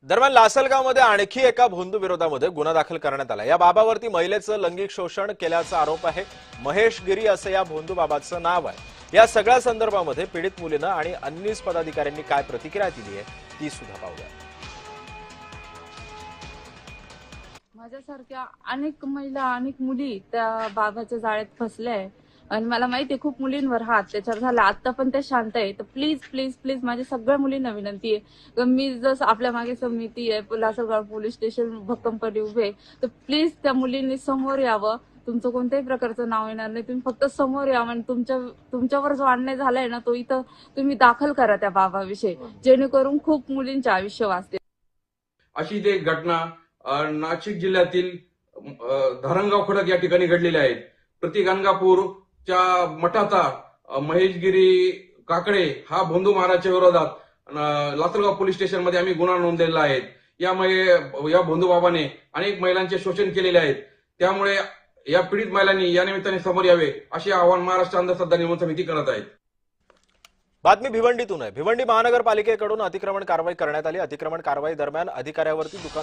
दरम्यान लासलगावमध्ये आणखी एका भोंदू विरोधामध्ये गुन्हा दाखल करण्यात आला। या बाबावरती महिलेचं लैंगिक शोषण केल्याचा आरोप आहे। महेश गिरी असं या भोंदू बाबाचं नाव आहे। या सगळ्या संदर्भामध्ये पीडित मुलीनं आणि अन्नीस पदाधिकाऱ्यांनी काय प्रतिक्रिया दिली आहे ती सुद्धा पाहूया। माझ्यासारख्या अनेक महिला अनेक मुली त्या बाबाच्या जाळ्यात फसल्या आहे आणि मला माहिती आहे खूप मुलींवर हा अत्याचार झाला। आता पण ते शांत आहे, तर प्लीज प्लीज प्लीज माझ्या सगळ्या मुलींना विनंती आहे, मी जसं आपल्या मागे समिती आहे लासलगाव पोलीस स्टेशन भक्कमपणे उभे, तर प्लीज त्या मुलींनी समोर यावं। तुमचं कोणत्याही प्रकारचं नाव येणार नाही, तुम्ही फक्त समोर यावं आणि तुमच्यावर जो अन्याय झालाय ना तो इथं तुम्ही दाखल करा त्या बाबाविषयी, जेणेकरून खूप मुलींचे आयुष्य वाचते। अशी एक घटना नाशिक जिल्ह्यातील धरणगाव खडक या ठिकाणी घडलेली आहे। प्रति गंगापूरच्या मठाचा महेशगिरी काकडे हा भोंदू महाराजच्या विरोधात लासलगाव पोलीस स्टेशन मध्ये आम्ही गुन्हा नोंदवलेला आहे। यामुळे या भोंदू बाबाने अनेक महिलांचे शोषण केलेले आहेत, त्यामुळे या पीडित महिलांनी या निमित्ताने समोर यावे असे आवाहन महाराष्ट्र अंधश्रद्धा निर्मूलन समिती करत आहे। बातमी भिवंडीतून आहे। भिवंडी महानगरपालिकेकडून अतिक्रमण कारवाई करण्यात आली। अतिक्रमण कारवाई दरम्यान अधिकाऱ्यावरती दुकान